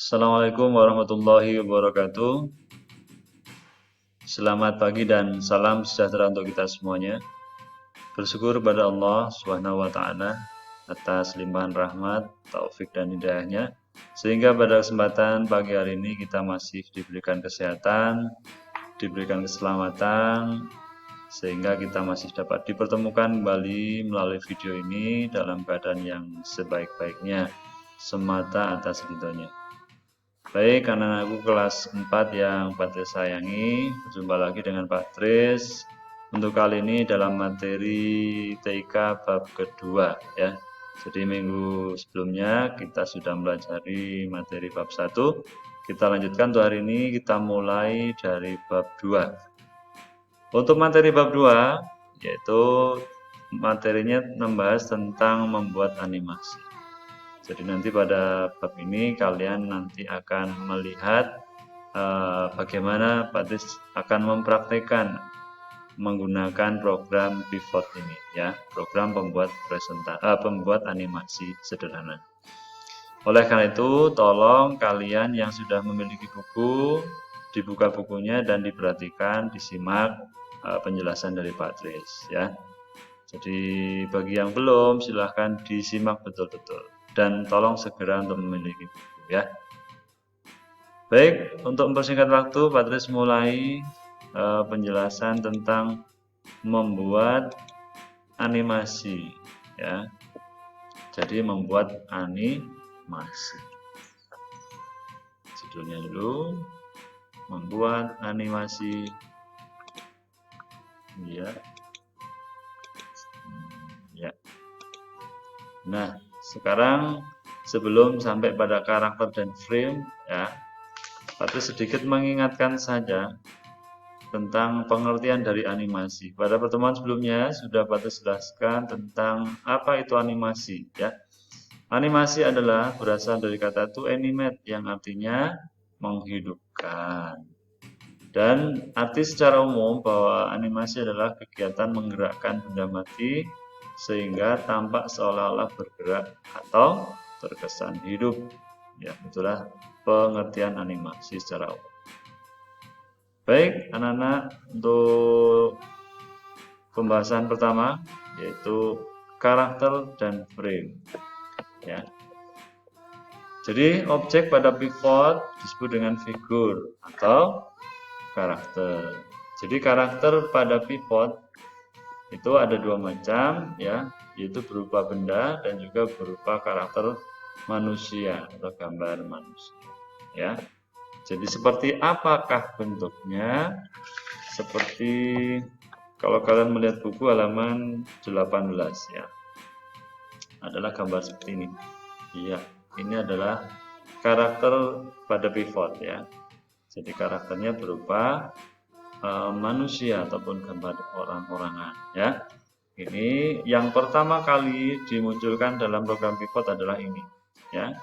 Assalamualaikum warahmatullahi wabarakatuh. Selamat pagi dan salam sejahtera untuk kita semuanya. Bersyukur kepada Allah Subhanahu wa taala atas limpahan rahmat, taufik dan hidayahnya sehingga pada kesempatan pagi hari ini kita masih diberikan kesehatan, diberikan keselamatan sehingga kita masih dapat dipertemukan kembali melalui video ini dalam keadaan yang sebaik-baiknya semata atas ridhonya. Baik, anak-anakku kelas 4 yang Patris sayangi, berjumpa lagi dengan Pak Tris. Untuk kali ini dalam materi TIK bab kedua ya. Jadi minggu sebelumnya kita sudah mempelajari materi bab 1. Kita lanjutkan untuk hari ini, kita mulai dari bab 2. Untuk materi bab 2 yaitu materinya membahas tentang membuat animasi. Jadi nanti pada bab ini kalian nanti akan melihat bagaimana Pak Tis akan mempraktekkan menggunakan program Pivot ini ya, program pembuat animasi sederhana. Oleh karena itu, tolong kalian yang sudah memiliki buku, dibuka bukunya dan diperhatikan, disimak penjelasan dari Pak Tris ya. Jadi bagi yang belum silahkan disimak betul-betul dan tolong segera untuk memiliki buku ya. Baik, untuk mempersingkat waktu, Patris mulai penjelasan tentang membuat animasi ya. Jadi membuat animasi. Judulnya dulu, membuat animasi ya. Ya. Nah, sekarang sebelum sampai pada karakter dan frame ya, Patris sedikit mengingatkan saja tentang pengertian dari animasi. Pada pertemuan sebelumnya sudah Patris jelaskan tentang apa itu animasi ya. Animasi adalah berasal dari kata to animate yang artinya menghidupkan. Dan arti secara umum bahwa animasi adalah kegiatan menggerakkan benda mati sehingga tampak seolah-olah bergerak atau terkesan hidup. Ya, itulah pengertian animasi secara umum. Baik, anak-anak, untuk pembahasan pertama yaitu karakter dan frame. Ya. Jadi objek pada pivot disebut dengan figur atau karakter. Jadi karakter pada pivot itu ada dua macam ya, yaitu berupa benda dan juga berupa karakter manusia atau gambar manusia ya. Jadi seperti apakah bentuknya? Seperti kalau kalian melihat buku halaman 18 ya. Adalah gambar seperti ini. Iya, ini adalah karakter pada pivot ya. Jadi karakternya berupa manusia ataupun gambar orang-orangan ya. Ini yang pertama kali dimunculkan dalam program pivot adalah ini ya.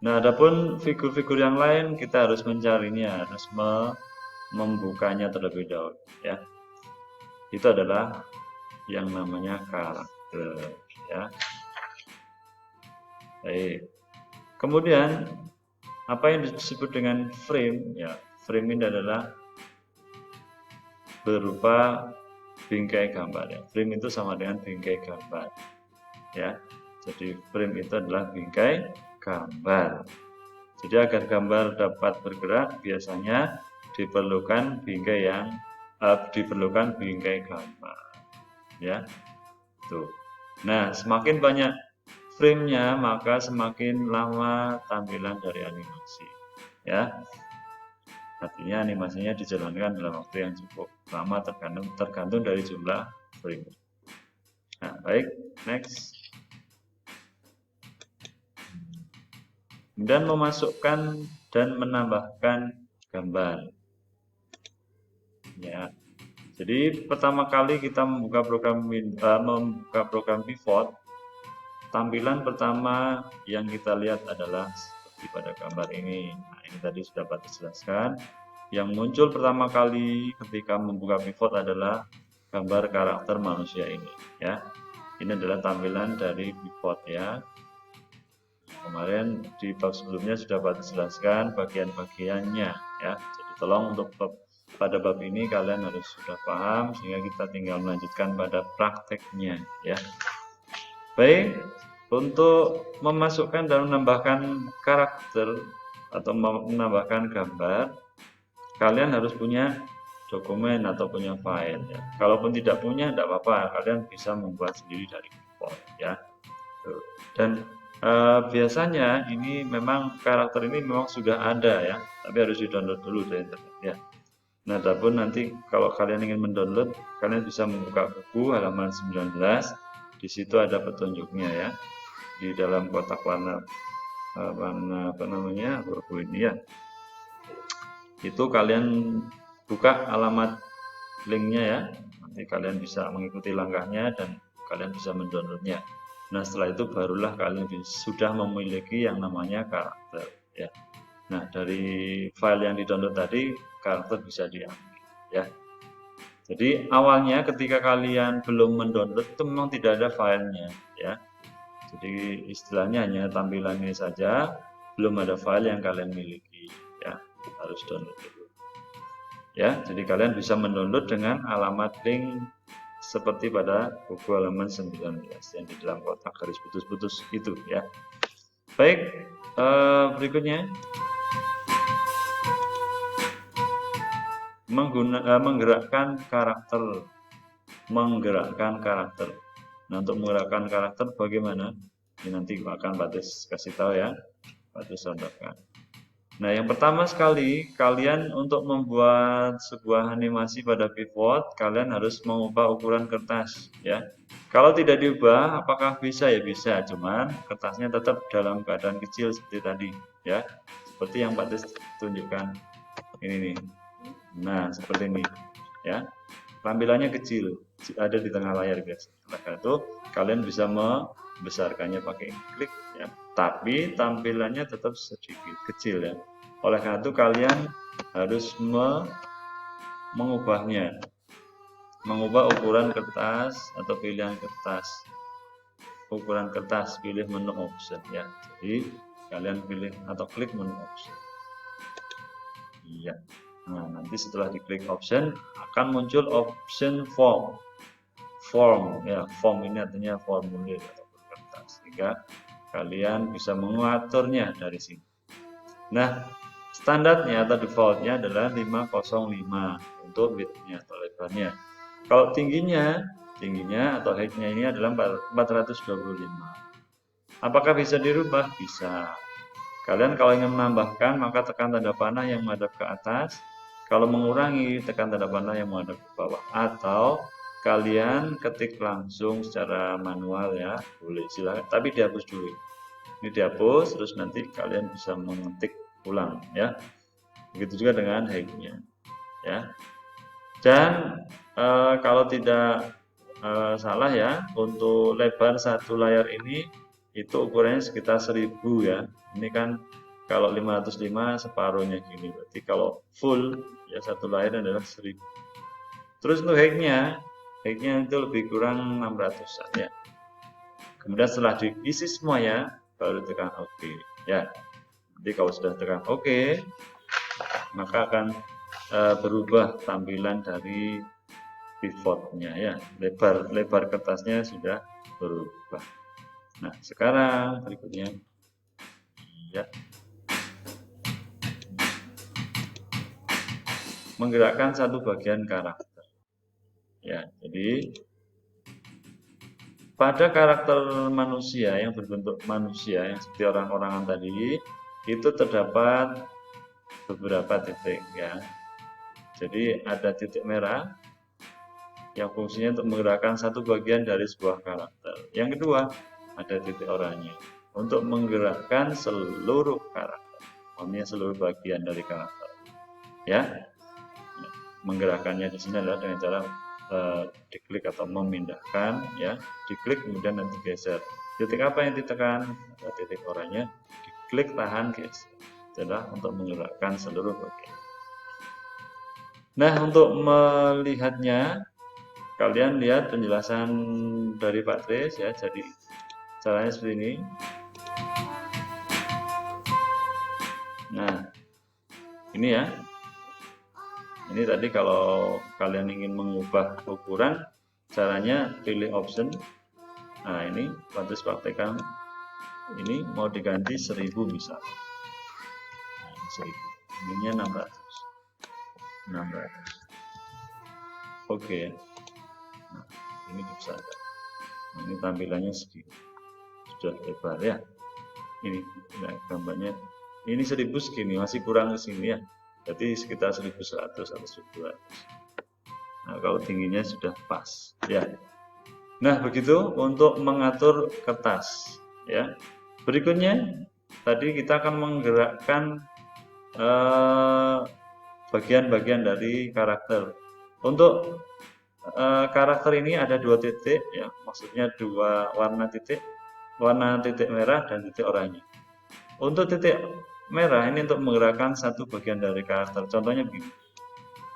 Nah, adapun figur-figur yang lain kita harus mencarinya, harus membukanya terlebih dahulu ya. Itu adalah yang namanya karakter ya. Baik. Kemudian apa yang disebut dengan frame ya? Frame ini adalah berupa bingkai gambar ya. Frame itu sama dengan bingkai gambar ya. Jadi frame itu adalah bingkai gambar. Jadi agar gambar dapat bergerak biasanya diperlukan bingkai gambar ya. Tuh. Nah, semakin banyak frame-nya maka semakin lama tampilan dari animasi ya. Artinya animasinya dijalankan dalam waktu yang cukup lama tergantung dari jumlah frame. Nah, baik, next. Dan memasukkan dan menambahkan gambar. Ya. Jadi pertama kali kita membuka program pivot, tampilan pertama yang kita lihat adalah seperti pada gambar ini. Nah, ini tadi sudah Pak jelaskan. Yang muncul pertama kali ketika membuka pivot adalah gambar karakter manusia ini ya. Ini adalah tampilan dari pivot ya. Kemarin di bab sebelumnya sudah Pak jelaskan bagian-bagiannya ya. Jadi tolong untuk pada bab ini kalian harus sudah paham sehingga kita tinggal melanjutkan pada prakteknya ya. Baik, untuk memasukkan dan menambahkan karakter atau menambahkan gambar, kalian harus punya dokumen atau punya file ya. Kalaupun tidak punya, tidak apa-apa, kalian bisa membuat sendiri dari keyboard ya. Dan biasanya ini memang karakter ini memang sudah ada ya, tapi harus di-download dulu dari internet ya. Nah, adapun nanti kalau kalian ingin mendownload, kalian bisa membuka buku halaman 19. Di situ ada petunjuknya ya. Di dalam kotak warna apa namanya? Buku ini ya. Itu kalian buka alamat linknya ya. Nanti kalian bisa mengikuti langkahnya dan kalian bisa mendownloadnya. Nah, setelah itu barulah kalian sudah memiliki yang namanya karakter ya. Nah, dari file yang di-download tadi karakter bisa diambil ya. Jadi awalnya ketika kalian belum mendownload itu memang tidak ada filenya ya. Jadi istilahnya hanya tampilan ini saja, belum ada file yang kalian miliki ya. Harus download dulu. Ya, jadi kalian bisa mendownload dengan alamat link seperti pada buku halaman 19 yang di dalam kotak garis putus-putus itu ya. Baik, berikutnya menggerakkan karakter. Nah, untuk menggerakkan karakter bagaimana? Ini nanti akan Pak Tis kasih tahu ya. Pak Tis contohkan. Nah, yang pertama sekali, kalian untuk membuat sebuah animasi pada pivot, kalian harus mengubah ukuran kertas, ya. Kalau tidak diubah, apakah bisa? Ya bisa, cuman kertasnya tetap dalam keadaan kecil seperti tadi, ya. Seperti yang Pak Tis tunjukkan ini nih. Nah, seperti ini, ya. Tampilannya kecil, ada di tengah layar guys. Oleh itu, kalian bisa membesarkannya pakai klik, ya. Tapi tampilannya tetap sedikit kecil ya. Oleh karena itu kalian harus mengubahnya, mengubah ukuran kertas atau pilihan kertas. Ukuran kertas, pilih menu option ya. Jadi kalian pilih atau klik menu option. Iya. Nah, nanti setelah diklik option akan muncul option form. Form ya, form ini artinya formulir atau kertas. Sehingga kalian bisa mengaturnya dari sini. Nah, standarnya atau defaultnya adalah 505 untuk width-nya atau lebarnya. Kalau tingginya atau height-nya ini adalah 425. Apakah bisa dirubah? Bisa. Kalian kalau ingin menambahkan maka tekan tanda panah yang menghadap ke atas. Kalau mengurangi tekan tanda panah yang menghadap ke bawah. Atau kalian ketik langsung secara manual ya, boleh silakan. Tapi dihapus dulu. Ini dihapus, terus nanti kalian bisa mengetik ulang ya. Begitu juga dengan height-nya ya. Dan kalau tidak salah ya, untuk lebar satu layar ini itu ukurannya sekitar 1000 ya. Ini kan kalau 505 separuhnya gini. Berarti kalau full ya satu layar adalah 1000. Terus untuk height-nya itu lebih kurang 600 ya. Kemudian setelah diisi semuanya baru tekan OK ya. Jadi kalau sudah tekan OK, maka akan berubah tampilan dari pivotnya ya. Lebar kertasnya sudah berubah. Nah, sekarang berikutnya ya. Menggerakkan satu bagian karakter. Ya, jadi pada karakter manusia yang berbentuk manusia yang seperti orang-orangan tadi itu terdapat beberapa titik ya. Jadi ada titik merah yang fungsinya untuk menggerakkan satu bagian dari sebuah karakter. Yang kedua ada titik oranye untuk menggerakkan seluruh karakter, maksudnya seluruh bagian dari karakter. Ya, menggerakkannya di sini adalah dengan cara diklik atau memindahkan ya, diklik kemudian nanti geser. Titik apa yang ditekan? Titik oranye, diklik tahan geser. Adalah untuk menggerakkan seluruh bagian. Nah, untuk melihatnya kalian lihat penjelasan dari Pak Tris ya. Jadi caranya seperti ini. Nah, ini ya. Ini tadi kalau kalian ingin mengubah ukuran, caranya pilih option. Nah, ini Patris praktekkan. Ini mau diganti 1000 misal. Nah, 1000. Ininya 600. 600. Oke ya. Nah, ini bisa. Nah, ini tampilannya segini. Sudah lebar ya. Ini nah, gambarnya. Ini 1000 segini, masih kurang ke sini ya. Jadi sekitar 1100 atau 1200. Nah, kalau tingginya sudah pas ya. Nah, begitu untuk mengatur kertas ya. Berikutnya tadi kita akan menggerakkan bagian-bagian dari karakter. Untuk karakter ini ada 2 titik ya, maksudnya 2 warna titik merah dan titik oranye. Untuk titik merah ini untuk menggerakkan satu bagian dari karakter. Contohnya begini.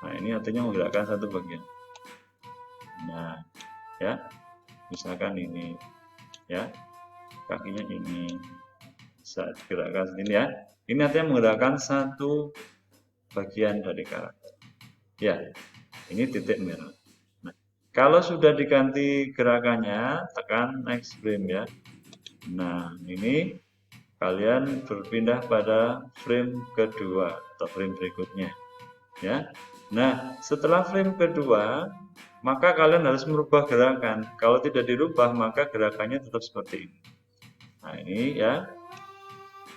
Nah, ini artinya menggerakkan satu bagian. Nah, ya. Misalkan ini ya. Kakinya ini bisa digerakkan ini ya. Ini artinya menggerakkan satu bagian dari karakter. Ya. Ini titik merah. Nah, kalau sudah diganti gerakannya, tekan next frame ya. Nah, ini kalian berpindah pada frame kedua atau frame berikutnya ya. Nah, setelah frame kedua maka kalian harus merubah gerakan. Kalau tidak dirubah maka gerakannya tetap seperti ini. Nah, ini ya.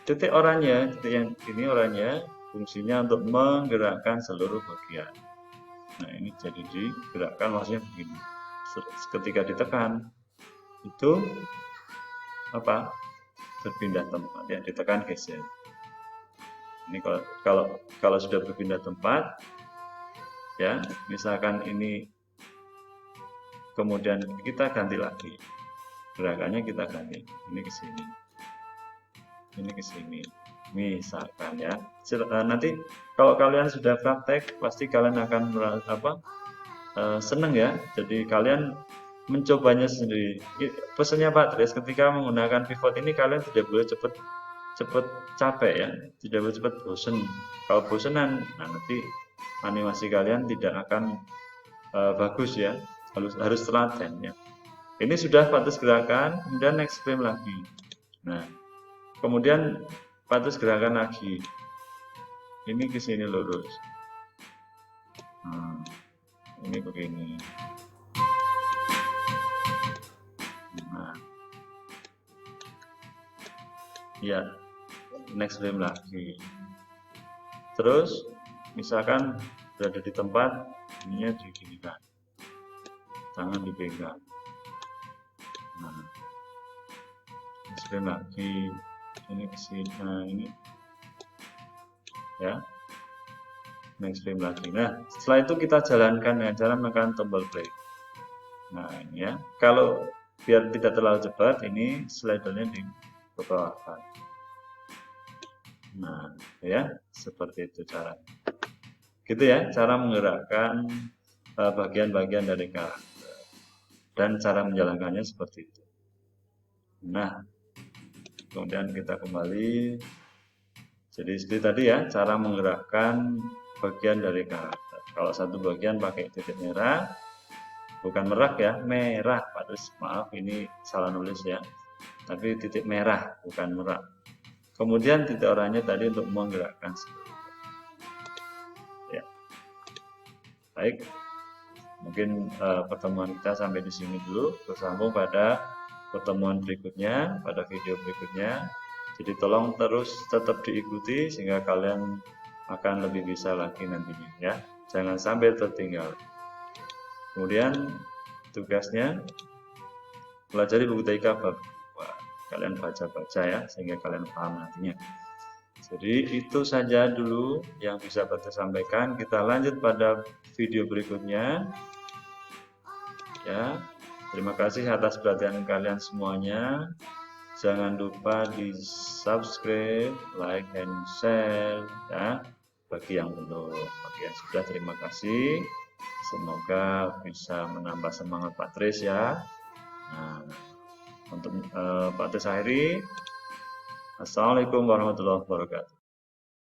Titik oranye, titik yang ini oranye fungsinya untuk menggerakkan seluruh bagian. Nah, ini jadi digerakkan maksudnya begini. Ketika ditekan itu apa? Berpindah tempat ya, ditekan geser. Ini kalau sudah berpindah tempat ya, misalkan ini kemudian kita ganti lagi. Gerakannya kita ganti. Ini ke sini. Ini ke sini. Misalkan ya. Nanti kalau kalian sudah praktek pasti kalian akan seneng ya. Jadi kalian mencobanya sendiri. Pesannya Pak Tris, ketika menggunakan pivot ini kalian tidak boleh cepat capek ya, tidak boleh cepat bosan. Kalau bosanan, nah nanti animasi kalian tidak akan bagus ya, harus telaten ya. Ini sudah Pak Tris gerakan, kemudian next frame lagi. Nah, kemudian Pak Tris gerakan lagi. Ini ke sini lurus. Nah, ini begini. Nah, ya, next frame lagi. Terus, misalkan berada di tempat, ininya diginikan, tangan dipegang. Nah, next frame lagi, ini ke sini. Nah, ini, ya, next frame lagi. Nah, setelah itu kita jalankan dengan cara menekan tombol play. Nah, ini ya. Kalau biar tidak terlalu cepat, ini slidernya di bawahkan. Nah, ya, seperti itu caranya. Gitu ya, cara menggerakkan bagian-bagian dari karakter. Dan cara menjalankannya seperti itu. Nah, kemudian kita kembali. Jadi seperti tadi ya, cara menggerakkan bagian dari karakter. Kalau satu bagian pakai titik merah, bukan merak ya, merah Pak Tris, maaf ini salah nulis ya, tapi titik merah bukan merak. Kemudian titik oranye tadi untuk menggerakkan ya. Baik, mungkin pertemuan kita sampai di sini dulu, bersambung pada pertemuan berikutnya, pada video berikutnya. Jadi tolong terus tetap diikuti sehingga kalian akan lebih bisa lagi nantinya ya, jangan sampai tertinggal. Kemudian tugasnya pelajari buku TIK bab 2. Kalian baca-baca ya sehingga kalian paham nantinya. Jadi itu saja dulu yang bisa saya sampaikan. Kita lanjut pada video berikutnya. Ya, terima kasih atas perhatian kalian semuanya. Jangan lupa di subscribe, like, and share ya. Bagi yang belum, bagi yang sudah terima kasih. Semoga bisa menambah semangat Pak Tris ya. Nah, untuk Pak Tris akhiri, Assalamualaikum warahmatullahi wabarakatuh.